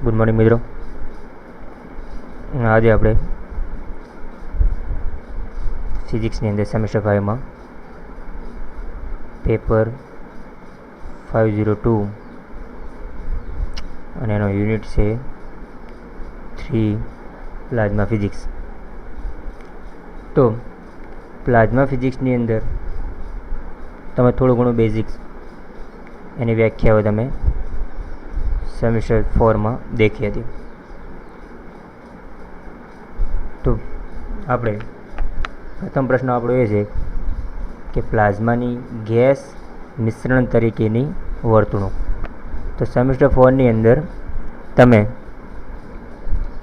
Good morning મિત્રો. આજે આપણે ફિઝિક્સની અંદર સેમેસ્ટર 5માં પેપર 502 અને એનો યુનિટ છે 3 પ્લાઝ્મા ફિઝિક્સ. તો પ્લાઝ્મા ફિઝિક્સની અંદર તમે થોડું ઘણું બેઝિક્સ એની વ્યાખ્યાઓ તમે સેમેસ્ટર 4માં દેખી હતી. તો આપણે પ્રથમ પ્રશ્ન આપણો એ છે કે પ્લાઝમાની ગેસ મિશ્રણ તરીકેની વર્તણૂક. તો સેમેસ્ટર 4ની અંદર તમે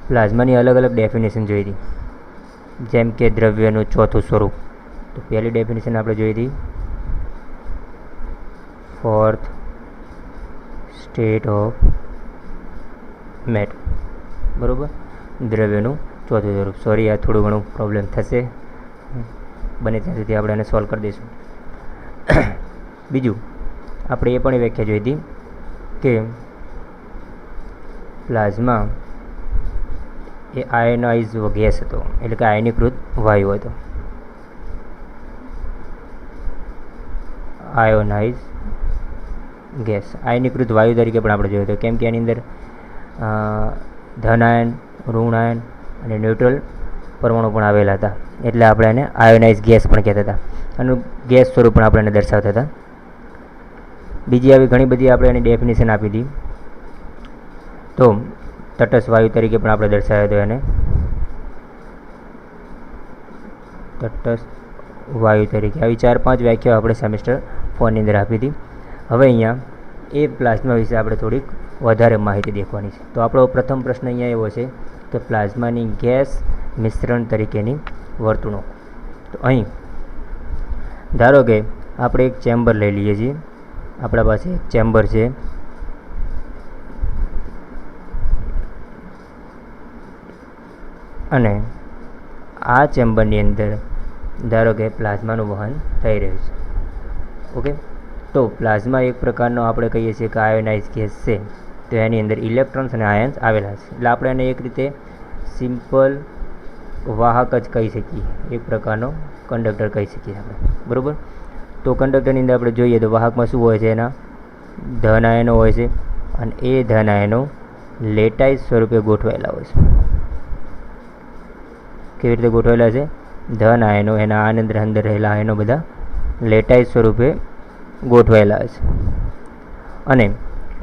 પ્લાઝમાની અલગ અલગ ડેફિનેશન જોઈ હતી, જેમ કે દ્રવ્યનું ચોથું સ્વરૂપ. તો પહેલી ડેફિનેશન આપણે જોઈ હતી ફોર્થ સ્ટેટ ઓફ મેટર, બરાબર, દ્રવ્યનું ચોથું સ્વરૂપ. સોરી, આ થોડું ઘણું પ્રોબ્લેમ થશે, બને ત્યાં સુધી આપણે એને સોલ્વ કરી દઈશું. બીજું આપણે એ પણ વ્યાખ્યા જોઈ હતી કે પ્લાઝમા એ આયનાઇઝ ગેસ હતો, એટલે કે આયનીકૃત વાયુ હતો. આયોનાઇઝ ગેસ આયનીકૃત વાયુ તરીકે પણ આપણે જોયું હતું, કેમ કે એની અંદર ધન આયન, ઋણ આયન અને ન્યુટ્રલ પરમાણુ પણ આવેલા હતા, એટલે આપણે એને આયોનાઇઝ ગેસ પણ કહેતા હતા. આનું ગેસ સ્વરૂપ પણ આપણે એને દર્શાવતા હતા. બીજી આવી ઘણી બધી આપણે એની ડેફિનેશન આપી હતી. તો તટસ્થ વાયુ તરીકે પણ આપણે દર્શાવ્યો હતો એને, તટસ્થ વાયુ તરીકે. આવી 4-5 વ્યાખ્યાઓ આપણે સેમેસ્ટર 4ની અંદર આપી હતી. હવે અહીંયા એ પ્લાઝમા વિશે આપણે થોડીક વધારે માહિતી દેખવાની છે. તો આપણો પ્રથમ પ્રશ્ન અહીંયા એવો છે કે પ્લાઝમાની ગેસ મિશ્રણ તરીકેની વર્તણૂક. તો અહીં ધારો કે આપણે એક ચેમ્બર લઈ લઈએ છીએ. આપણા પાસે એક ચેમ્બર છે, અને આ ચેમ્બરની અંદર ધારો કે પ્લાઝમાનું વહન થઈ રહ્યું છે. ઓકે, તો પ્લાઝમા એક પ્રકારનો આપણે કહીએ છીએ કે આયોનાઇઝ ગેસ છે. તો એની અંદર ઇલેક્ટ્રોન્સ અને આયન્સ આવેલા છે, એટલે આપણે એને એક રીતે સિમ્પલ વાહક જ કહી શકીએ, એક પ્રકારનો કંડક્ટર કહી શકીએ આપણે, બરાબર. તો કંડક્ટરની અંદર આપણે જોઈએ તો વાહકમાં શું હોય છે, એના ધન આયનો હોય છે, અને એ ધન આયનો લેટાઇઝ સ્વરૂપે ગોઠવાયેલા હોય છે. કેવી રીતે ગોઠવાયેલા છે? ધન આયનો, એના અંદર રહેલા આયનો બધા લેટાઇઝ સ્વરૂપે ગોઠવાયેલા છે, અને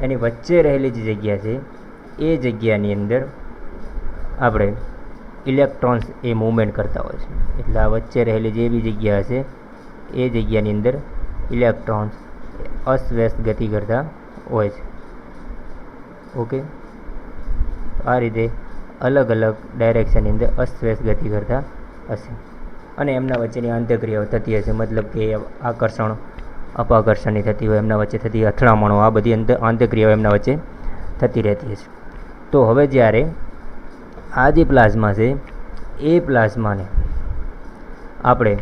એની વચ્ચે રહેલી જે જગ્યા છે એ જગ્યાની અંદર આપણે ઇલેક્ટ્રોન્સ એ મૂવમેન્ટ કરતા હોય છે. એટલે આ વચ્ચે રહેલી જે બી જગ્યા છે એ જગ્યાની અંદર ઇલેક્ટ્રોન્સ અસ્વ્યસ્ત ગતિ કરતા હોય છે. ઓકે, આ રીતે અલગ અલગ ડાયરેક્શનની અંદર અસ્વ્યસ્ત ગતિ કરતા હશે, અને એમના વચ્ચેની આંતરક્રિયાઓ થતી હશે, મતલબ કે આકર્ષણ અપાકર્ષણની થતી હોય, એમના વચ્ચે થતી અથડામણો, આ બધી આંતરક્રિયાઓ એમના વચ્ચે થતી રહેતી હશે. તો હવે જ્યારે આ જે પ્લાઝમા છે એ પ્લાઝમાને આપણે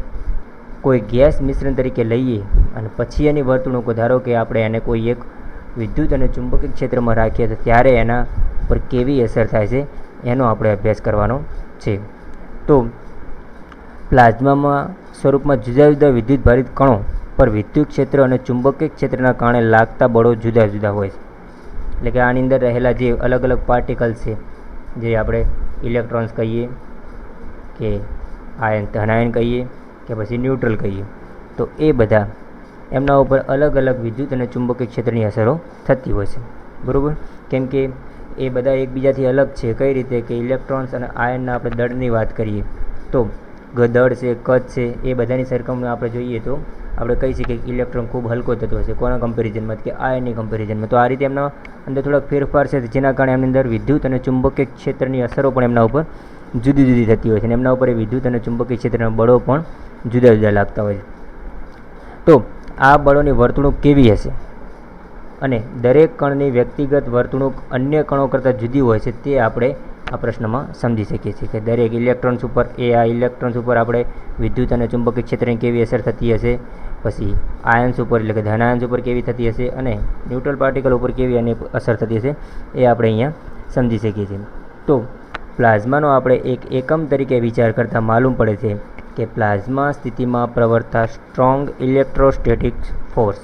કોઈ ગેસ મિશ્રણ તરીકે લઈએ અને પછી એની વર્તણૂકો, ધારો કે આપણે એને કોઈ એક વિદ્યુત અને ચુંબકીય ક્ષેત્રમાં રાખીએ તો ત્યારે એના પર કેવી અસર થાય છે એનો આપણે અભ્યાસ કરવાનો છે. તો પ્લાઝમામાં સ્વરૂપમાં જુદા જુદા વિદ્યુત ભારિત કણો પર વિદ્યુત ક્ષેત્ર અને ચુંબકીય ક્ષેત્રના કારણે લાગતા બળો જુદા જુદા હોય છે. એટલે કે આની અંદર રહેલા જે અલગ અલગ પાર્ટિકલ્સ છે, જે આપણે ઇલેક્ટ્રોન્સ કહીએ કે આયન, ધન આયન કહીએ કે પછી ન્યુટ્રલ કહીએ, તો એ બધા એમના ઉપર અલગ અલગ વિદ્યુત અને ચુંબકીય ક્ષેત્રની અસરો થતી હોય છે, બરાબર. કેમ કે એ બધા એકબીજાથી અલગ છે. કઈ રીતે? કે ઇલેક્ટ્રોન્સ અને આયનના આપણે દળની વાત કરીએ તો દળ છે, કદ છે, એ બધાની સરખામણીમાં આપણે જોઈએ તો આપણે કહી શકીએ કે ઇલેક્ટ્રોન ખૂબ હલકો થતો હશે, કોના કમ્પેરિઝનમાં? કે આયનની કમ્પેરિઝનમાં. તો આ રીતે એમના અંદર થોડાક ફેરફાર છે, જેના કારણે એમની અંદર વિદ્યુત અને ચુંબકીય ક્ષેત્રની અસરો પણ એમના ઉપર જુદી જુદી થતી હોય છે, અને એમના ઉપર એ વિદ્યુત અને ચુંબકીય ક્ષેત્રના બળો પણ જુદા જુદા લાગતા હોય છે. તો આ બળોની વર્તણૂક કેવી હશે, અને દરેક કણની વ્યક્તિગત વર્તણૂક અન્ય કણો કરતાં જુદી હોય છે, તે આપણે આ પ્રશ્નમાં સમજી શકીએ છીએ. કે દરેક ઇલેક્ટ્રોન્સ ઉપર આ ઇલેક્ટ્રોન્સ ઉપર આપણે વિદ્યુત અને ચુંબકીય ક્ષેત્રની કેવી અસર થતી હશે, પછી આયન્સ ઉપર એટલે કે ધન આયન્સ ઉપર કેવી થતી હશે અને ન્યુટ્રલ પાર્ટિકલ ઉપર કેવી એની અસર થતી હશે એ આપણે અહીંયા સમજી શકીએ છીએ. તો પ્લાઝમાનો આપણે એક એકમ તરીકે વિચાર કરતાં માલુમ પડે છે કે પ્લાઝમા સ્થિતિમાં પ્રવર્તતા સ્ટ્રોંગ ઇલેક્ટ્રોસ્ટેટિક ફોર્સ.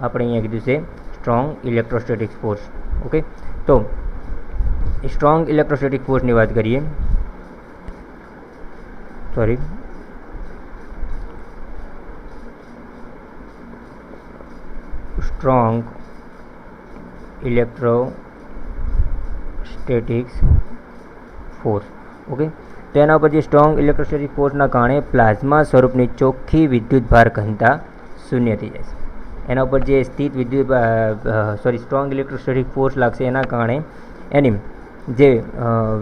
આપણે અહીંયા કીધું છે સ્ટ્રોંગ ઇલેક્ટ્રોસ્ટેટિક ફોર્સ. ઓકે, તો સ્ટ્રોંગ ઇલેક્ટ્રોસ્ટેટિક ફોર્સની વાત કરીએ. Strong electrostatic force. ઓકે, તેના ઉપર જે સ્ટ્રોંગ ઇલેક્ટ્રોસ્ટેટિક ફોર્સના કારણે પ્લાઝમા સ્વરૂપની ચોખ્ખી વિદ્યુતભાર ઘનતા શૂન્ય થઈ જાય છે. એના ઉપર જે સ્થિત સ્ટ્રોંગ ઇલેક્ટ્રોસ્ટેટિક ફોર્સ લાગશે એના કારણે એની જે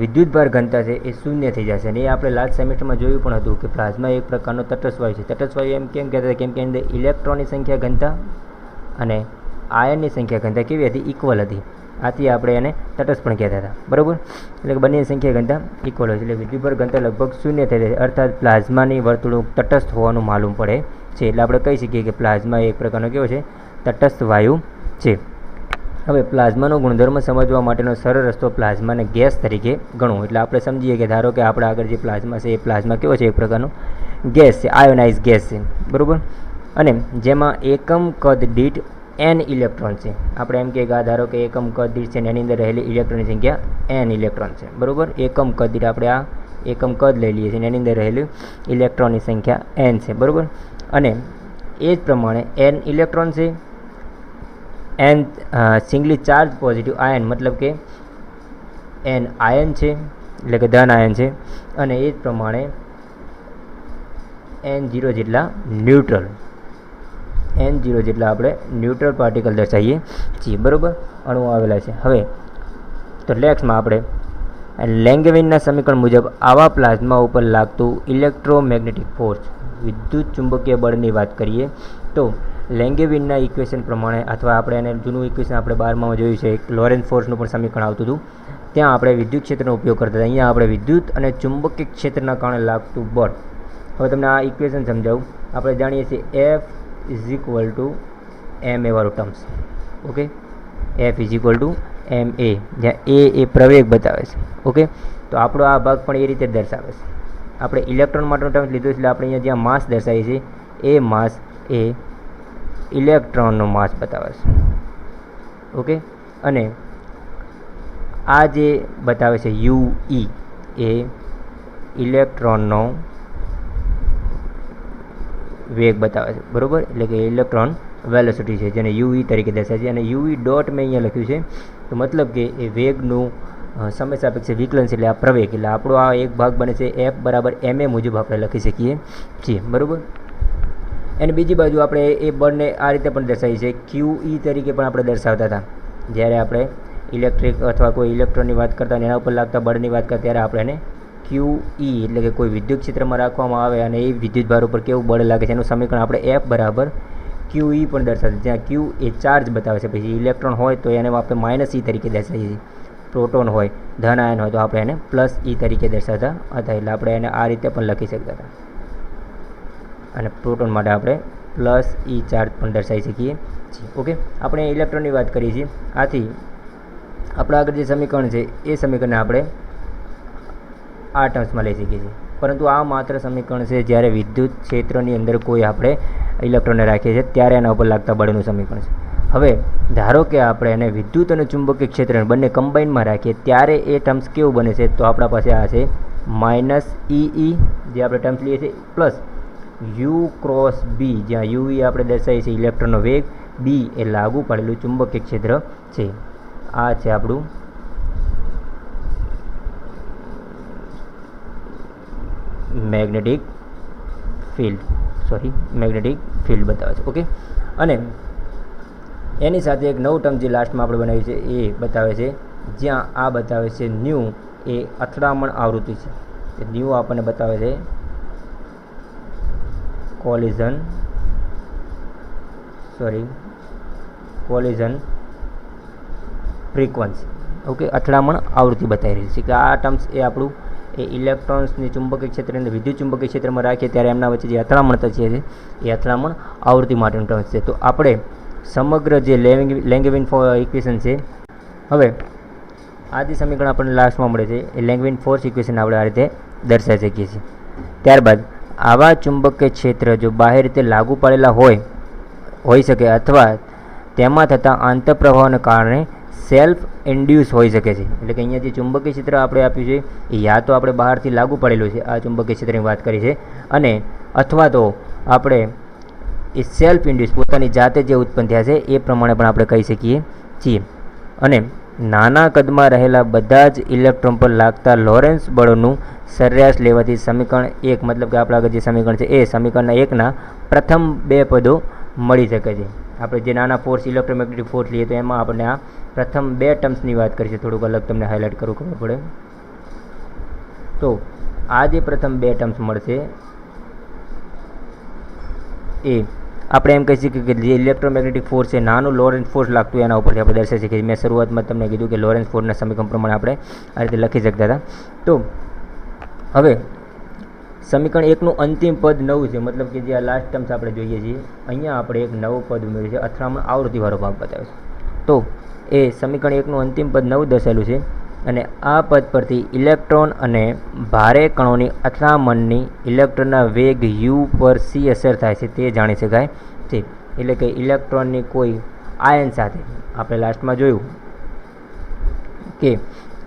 વિદ્યુતભાર ઘનતા છે એ શૂન્ય થઈ જશે. અને એ આપણે લાસ્ટ સેમેસ્ટરમાં જોયું પણ હતું કે પ્લાઝમા એક પ્રકારનો તટસ્થ વાયુ છે. તટસ્થ વાયુ એમ કેમ કહેતા હતા? કેમ કે અંદર ઇલેક્ટ્રોનની સંખ્યા ઘનતા અને આયનની સંખ્યા ઘનતા કેવી હતી? ઇક્વલ હતી. આથી આપણે એને તટસ્થ પણ કહેતા હતા. બરાબર, એટલે કે બંનેની સંખ્યા ઘનતા ઇક્વલ હોય છે. એટલે વિદ્યુતભાર ઘનતા લગભગ શૂન્ય થઈ જાય, અર્થાત પ્લાઝમાની વર્તુળનું તટસ્થ હોવાનું માલુમ પડે છે. એટલે આપણે કહી શકીએ કે પ્લાઝમા એક પ્રકારનો કેવો છે? તટસ્થ વાયુ છે. હવે પ્લાઝમાનો ગુણધર્મ સમજવા માટેનો સરળ રસ્તો પ્લાઝમાને ગેસ તરીકે ગણવો. એટલે આપણે સમજીએ કે ધારો કે આપણે આગળ જે પ્લાઝમા છે એ પ્લાઝમા કેવો છે? એક પ્રકારનો ગેસ છે, આયોનાઇઝ ગેસ છે. બરાબર, અને જેમાં એકમ કદ દીઠ n ઇલેક્ટ્રોન છે. આપણે એમ કે ધારો કે એકમ કદ દીઠ છે ને એની અંદર રહેલી ઇલેક્ટ્રોનની સંખ્યા n ઇલેક્ટ્રોન છે. બરાબર, એકમ કદ દીઠ આપણે આ એકમ કદ લઈ લઈએ છીએ અને એની અંદર રહેલી ઇલેક્ટ્રોનની સંખ્યા n છે. બરાબર, અને એ જ પ્રમાણે n ઇલેક્ટ્રોન છે, n singly charge positive ion, મતલબ કે n આયન છે એટલે કે ધન આયન છે, અને એ જ પ્રમાણે n0 જેટલા ન્યુટ્રલ, n0 જેટલા આપણે ન્યુટ્રલ પાર્ટિકલ દર્શાવીએ છીએ. બરાબર, અણુઓ આવેલા છે. હવે તો નેક્સ્ટમાં આપણે લેંગેવિનના સમીકરણ મુજબ આવા પ્લાઝમા ઉપર લાગતું ઇલેક્ટ્રોમેગ્નેટિક ફોર્સ, વિદ્યુત ચુંબકીય બળની વાત કરીએ તો લેંગેવિનના ઇક્વેશન પ્રમાણે, અથવા આપણે એને જૂનું ઇક્વેશન આપણે 12માં જોયું છે, એક લોરેન્સ ફોર્સનું પણ સમીકરણ આવતું હતું. ત્યાં આપણે વિદ્યુત ક્ષેત્રનો ઉપયોગ કરતા હતા. અહીંયા આપણે વિદ્યુત અને ચુંબકીય ક્ષેત્રના કારણે લાગતું બળ. હવે તમને આ ઇક્વેશન સમજાવું. આપણે જાણીએ છીએ F is equal two ma વાળું terms. Okay, F is equal two ma, જ્યાં a એ પ્રવેગ બતાવે છે. ઓકે, તો આપણો આ ભાગ પણ એ રીતે દર્શાવે છે. આપણે ઇલેક્ટ્રોન માટેનો ટર્મ્સ લીધો એટલે આપણે અહીંયા જ્યાં માસ દર્શાવીએ છીએ એ માસ એ ઇલેક્ટ્રોનનો માસ બતાવે છે. ઓકે, અને આ જે બતાવે છે UE એ ઇલેક્ટ્રોનનો વેગ બતાવે છે. બરાબર, એટલે કે ઇલેક્ટ્રોન વેલોસિટી છે જેને UE તરીકે દર્શાવે છે. અને UE ડોટ મેં અહીંયા લખ્યું છે, તો મતલબ કે એ વેગનું સમય સાપેક્ષે વિકલન છે, એટલે આ પ્રવેગ. એટલે આપણો આ એક ભાગ બને છે F બરાબર ma મુજબ આપણે લખી શકીએ છીએ. બરાબર, અને બીજી બાજુ આપણે એ બળને આ રીતે પણ દર્શાવીએ છીએ, QE તરીકે પણ આપણે દર્શાવતા હતા. જ્યારે આપણે ઇલેક્ટ્રિક અથવા કોઈ ઇલેક્ટ્રોનની વાત કરતા અને એના ઉપર લાગતા બળની વાત કરતા ત્યારે આપણે એને QE એટલે કે કોઈ વિદ્યુત ક્ષેત્રમાં રાખવામાં આવે અને એ વિદ્યુતભાર ઉપર કેવું બળ લાગે છે એનું સમીકરણ આપણે F બરાબર QE પણ દર્શાવીએ. જ્યાં Q એ ચાર્જ બતાવે છે, પછી ઇલેક્ટ્રોન હોય તો એને આપણે -E તરીકે દર્શાવીએ છીએ, પ્રોટોન હોય, ધન આયન હોય તો આપણે એને +E તરીકે દર્શાવતા હતા. એટલે આપણે એને આ રીતે પણ લખી શકતા હતા. અને પ્રોટોન માટે આપણે +E ચાર્જ પણ દર્શાવી શકીએ છીએ. ઓકે, આપણે ઇલેક્ટ્રોનની વાત કરીએ છીએ. આથી આપણા આગળ જે સમીકરણ છે એ સમીકરણને આપણે આ ટર્મ્સમાં લઈ શકીએ છીએ. પરંતુ આ માત્ર સમીકરણ છે જ્યારે વિદ્યુત ક્ષેત્રની અંદર કોઈ આપણે ઇલેક્ટ્રોનને રાખીએ છીએ ત્યારે એના ઉપર લાગતા બળનું સમીકરણ છે. હવે ધારો કે આપણે એને વિદ્યુત અને ચુંબકીય ક્ષેત્ર બંને કમ્બાઇનમાં રાખીએ ત્યારે એ ટર્મ્સ કેવું બને છે? તો આપણા પાસે આ છે -EE જે આપણે ટર્મ્સ લઈએ છીએ, પ્લસ U ક્રોસ B, જ્યાં UE આપણે દર્શાવીએ છીએ ઇલેક્ટ્રોનનો વેગ, B એ લાગુ પડેલું ચુંબકીય ક્ષેત્ર છે. આ છે આપણું મેગ્નેટિક ફિલ્ડ બતાવે છે. ઓકે, અને એની સાથે એક નવું ટર્મ જે લાસ્ટમાં આપણે બનાવ્યું છે એ બતાવે છે, જ્યાં આ બતાવે છે ન્યૂ એ અથડામણ આવૃત્તિ છે. ન્યૂ આપણને બતાવે છે કોલિઝન ફ્રીક્વન્સી. ઓકે, અથડામણ આવૃત્તિ બતાવી રહી છે કે આ ટર્મ્સ એ આપણું એ ઇલેક્ટ્રોન્સની ચુંબકીય ક્ષેત્ર અને વિદ્યુત ચુંબકીય ક્ષેત્રમાં રાખીએ ત્યારે એમના વચ્ચે જે અથડામણ થતી છે એ અથડામણ આવૃત્તિ માટેનું ટર્મ્સ છે. તો આપણે સમગ્ર જે લેંગેવિન ઇક્વેશન છે, હવે આ જે સમીકરણ આપણને લાસ્ટમાં મળે છે એ લેંગવિન ફોર્સ ઇક્વેશન આપણે આ રીતે દર્શાવી શકીએ છીએ. ત્યારબાદ આવા ચુંબકીય ક્ષેત્ર જો બાહ્ય રીતે લાગુ પડેલા હોઈ શકે અથવા તેમાં થતા આંતરપ્રવાહોને કારણે સેલ્ફ ઇન્ડ્યુસ હોઈ શકે છે. એટલે કે અહીંયા જે ચુંબકીય ક્ષેત્ર આપણે આપ્યું છે એ યા તો આપણે બહારથી લાગુ પડેલું છે, આ ચુંબકીય ક્ષેત્રની વાત કરી છે, અને અથવા તો આપણે એ સેલ્ફ ઇન્ડ્યુસ પોતાની જાતે જે ઉત્પન્ન થયા છે એ પ્રમાણે પણ આપણે કહી શકીએ છીએ. અને નાના કદમાં રહેલા બધા જ ઇલેક્ટ્રોન પર લાગતા લોરેન્સ બળોનું સરેરાશ લેવાથી સમીકરણ 1 મતલબ કે આપણા આગળ જે સમીકરણ છે એ સમીકરણના 1ના પ્રથમ 2 પદો મળી શકે છે. આપણે જે નાના ફોર્સ ઇલેક્ટ્રોમેગ્નેટિક ફોર્સ લઈએ તો એમાં આપણે આ પ્રથમ 2 ટર્મ્સની વાત કરીશું. થોડુંક અલગ તમને હાઇલાઇટ કરવું ખબર પડે. તો આ જે પ્રથમ 2 ટર્મ્સ મળશે એ આપણે એમ કહી શકીએ કે જે ઇલેક્ટ્રોમેગ્નેટિક ફોર્સ છે નાનું લોરેન્સ ફોર્સ લાગતું એના ઉપરથી આપણે દર્શાવી શકીએ. મેં શરૂઆતમાં તમને કીધું કે લોરેન્સ ફોર્સના સમીકરણ પ્રમાણે આપણે આ રીતે લખી શકતા હતા. તો હવે સમીકરણ 1નું અંતિમ પદ 9 છે, મતલબ કે જે આ લાસ્ટ ટર્મ્સ આપણે જોઈએ છીએ અહીંયા આપણે એક નવું પદ ઉમેર્યું છે, અથડામણ આવૃત્તિવાળો ભાગ બતાવે છે. તો એ સમીકરણ 1નું અંતિમ પદ 9 દર્શાવેલું છે અને આ પદ પરથી ઇલેક્ટ્રોન અને ભારે કણોની અથડામણની ઇલેક્ટ્રોનના વેગ u પર c અસર થાય છે તે જાણી શકાય છે. એટલે કે ઇલેક્ટ્રોનની કોઈ આયન સાથે આપણે લાસ્ટમાં જોયું કે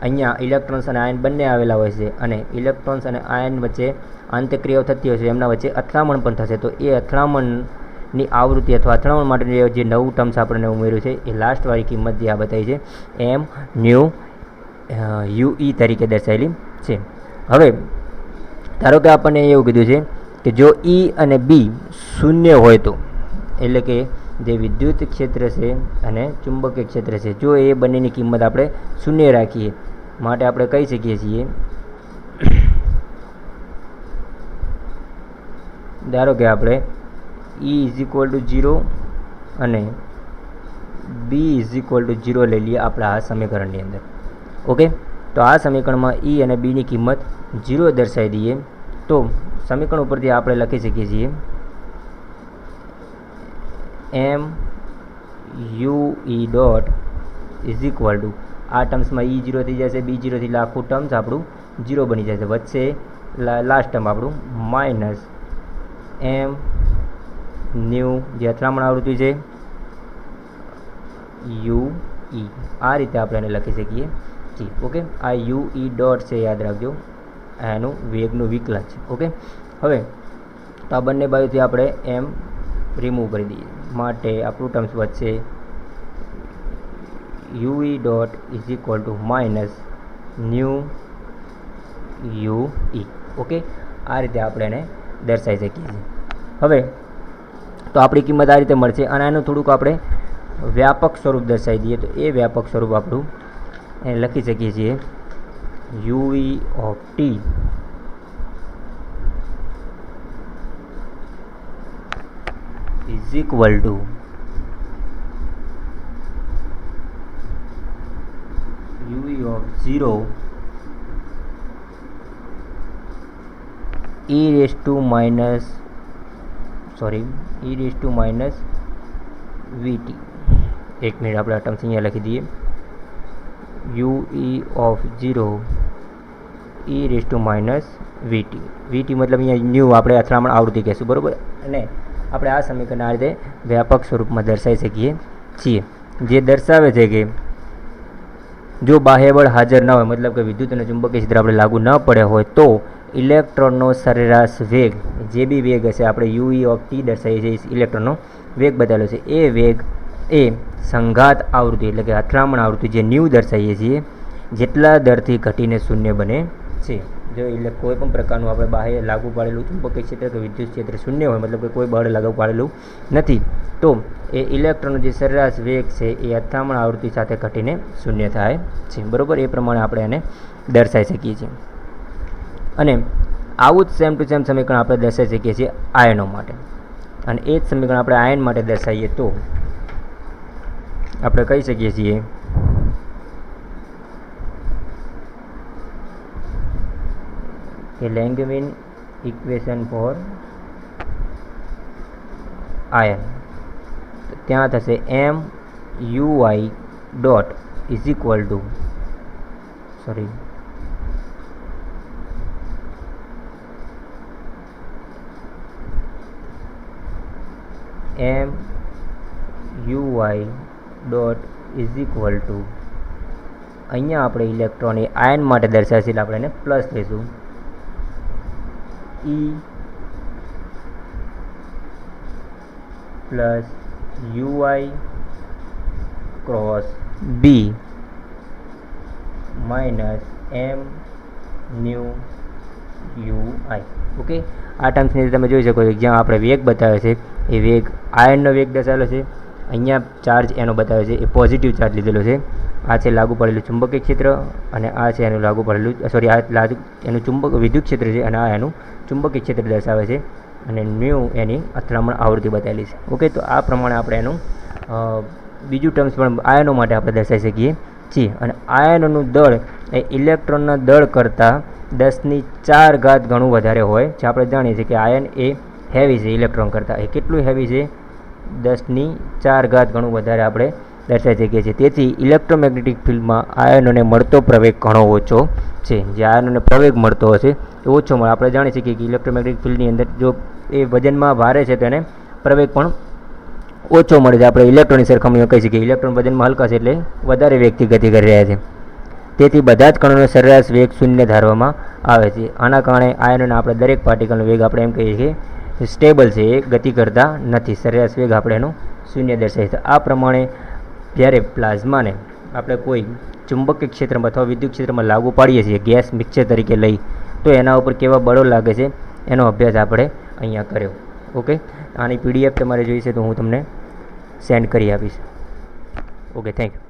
અહીંયા ઇલેક્ટ્રોન્સ અને આયન બંને આવેલા હોય છે અને ઇલેક્ટ્રોન્સ અને આયન વચ્ચે આંતરક્રિયાઓ થતી હોય છે, એમના વચ્ચે અથડામણ પણ થશે. તો એ અથડામણની આવૃત્તિ અથવા અથડામણ માટેની જે નવું ટર્મ્સ આપણને ઉમેર્યું છે એ લાસ્ટવાળી કિંમત જે આ બતાવી છે એમ ન્યૂ UE તરીકે દર્શાવેલી છે. હવે ધારો કે આપણને એવું કીધું છે કે જો E અને B શૂન્ય હોય તો, એટલે કે જે વિદ્યુત ક્ષેત્ર છે અને ચુંબકીય ક્ષેત્ર છે, જો એ બંનેની કિંમત આપણે શૂન્ય રાખીએ માટે આપણે કહી શકીએ છીએ, ધારો કે આપણે E = 0 અને B = 0 લઈ લઈએ આપણા આ સમીકરણની અંદર. ઓકે, તો આ સમીકરણમાં E અને B ની કિંમત 0 દર્શાવી દઈએ તો સમીકરણ ઉપરથી આપણે લખી શકીએ છીએ એમ UE dot is equal two, આ ટર્મ્સમાં E 0 થઈ જશે, B 0 થી આખું ટર્મ્સ આપણું 0 બની જશે, વચ્ચે લાસ્ટ ટર્મ આપણું માઇનસ એમ ન્યૂ જે અથડામણ આવૃત્તિ છે UE. આ રીતે આપણે એને લખી શકીએ. ઓકે, આ UE ડોટ છે યાદ રાખજો, એનું વેગનું વિકલન છે. ઓકે, હવે તો આ બંને બાજુથી આપણે એમ રિમૂવ કરી દઈએ માટે આપણું ટર્મ્સ વચ્ચે UE dot is equal two minus new UE. Okay, આ રીતે આપણે એને દર્શાવી શકીએ છીએ. હવે તો આપણી કિંમત આ રીતે મળશે અને આનું થોડુંક આપણે વ્યાપક સ્વરૂપ દર્શાવી દઈએ તો એ વ્યાપક સ્વરૂપ આપણું એને લખી શકીએ છીએ UE of T is equal two UE of 0 e raised to minus VT. એક મિનિટ આપણે આ ટર્મ્સ અહીંયા લખી દઈએ, UE of 0 e raised to minus VT. VT મતલબ અહીંયા ન્યૂ આપણે અથડામણ આવૃત્તિ કહેશું, બરાબર. અને આપણે આ સમીકરણ આ રીતે વ્યાપક સ્વરૂપમાં દર્શાવી શકીએ છીએ, જે દર્શાવે છે કે જો બાહ્ય બળ હાજર ન હોય, મતલબ કે વિદ્યુત અને ચુંબકીય ક્ષેત્ર આપણે લાગુ ન પડ્યા હોય તો ઇલેક્ટ્રોનનો સરેરાશ વેગ, જે બી વેગ હશે, આપણે UE ઓફ T દર્શાવીએ છીએ, ઇલેક્ટ્રોનનો વેગ બતાવેલો છે, એ વેગ એ સંઘાત આવૃત્તિ એટલે કે અથડામણ આવૃત્તિ જે ન્યૂ દર્શાવીએ છીએ જેટલા દરથી ઘટીને શૂન્ય બને છે. જો એટલે કોઈ પણ પ્રકારનું આપણે બાહ્ય લાગુ પાડેલું ચુંબકીય ક્ષેત્ર કે વિદ્યુત ક્ષેત્ર શૂન્ય હોય, મતલબ કે કોઈ બળ લાગુ પાડેલું નથી, તો એ ઇલેક્ટ્રોનનો જે સરેરાશ વેગ છે એ અથડામણ આવૃત્તિ સાથે ઘટીને શૂન્ય થાય છે, બરાબર. એ પ્રમાણે આપણે એને દર્શાવી શકીએ છીએ. અને આવું જ સેમ ટુ સેમ સમીકરણ આપણે દર્શાવી શકીએ છીએ આયનો માટે, અને એ જ સમીકરણ આપણે આયન માટે દર્શાવીએ તો આપણે કહી શકીએ છીએ કે લેંગવિન ઇક્વેશન ફોર આયન, ત્યાં થશે M UI dot is equal to sorry M UY dot is equal to અહીંયા આપણે ઇલેક્ટ્રોન એ આયન માટે દર્શાવીશું એટલે આપણે એને પ્લસ લઈશું E plus UI cross B minus M new UI. Okay, આ ટર્મ્સની અંદર તમે જોઈ શકો છો જ્યાં આપણે વેગ બતાવે છે એ વેગ આયનનો વેગ દર્શાવેલો છે. અહીંયા ચાર્જ એનો બતાવે છે એ પોઝિટિવ ચાર્જ લીધેલો છે. આ છે લાગુ પડેલું ચુંબકીય ક્ષેત્ર અને આ છે એનું લાગુ પડેલું સોરી આ એનું વિદ્યુત ક્ષેત્ર છે અને આ એનું ચુંબકીય ક્ષેત્ર દર્શાવે છે અને ન્યૂ એની અથડામણ આવૃત્તિ બતાવેલી છે. ઓકે, તો આ પ્રમાણે આપણે એનું બીજું ટર્મ્સ પણ આયનો માટે આપણે દર્શાવી શકીએ છીએ. અને આયનોનું દળ એ ઇલેક્ટ્રોનના દળ કરતાં 10⁴ ગણું વધારે હોય છે. આપણે જાણીએ છીએ કે આયન એ હેવી છે ઇલેક્ટ્રોન કરતાં. એ કેટલું હેવી છે? 10⁴ ગણું વધારે આપણે દર્શાવી શકીએ છીએ. તેથી ઇલેક્ટ્રોમેગ્નેટિક ફિલ્ડમાં આયનોને મળતો પ્રવેગ ઘણો ઓછો છે. જે આયનોને પ્રવેગ મળતો હશે એ ઓછો મળે. આપણે જાણી શકીએ કે ઇલેક્ટ્રોમેગ્નેટિક ફિલ્ડની અંદર જો એ વજનમાં ભારે છે તો એને પ્રવેગ પણ ઓછો મળે છે. આપણે ઇલેક્ટ્રોનની સરખામણીમાં કહી શકીએ ઇલેક્ટ્રોન વજનમાં હલકા છે એટલે વધારે વેગથી ગતિ કરી રહ્યા છે. તેથી બધા જ કણોનો સરેરાશ વેગ શૂન્ય ધારવામાં આવે છે. આના કારણે આયનોને આપણે દરેક પાર્ટિકલનો વેગ આપણે એમ કહીએ છીએ કે સ્ટેબલ છે, એ ગતિ કરતા નથી. સરેરાશ વેગ આપણે એનો શૂન્ય દર્શાવીએ છીએ. આ પ્રમાણે જ્યારે પ્લાઝમાને આપણે કોઈ ચુંબકીય ક્ષેત્રમાં અથવા વિદ્યુત ક્ષેત્રમાં લાગુ પાડીએ છીએ ગેસ મિક્સર તરીકે લઈ, તો એના ઉપર કેવા બળો લાગે છે એનો અભ્યાસ આપણે અહીંયા કર્યો. ઓકે, આની PDF તમારે જોઈશે તો હું તમને સેન્ડ કરી આપીશ. Okay, thank you.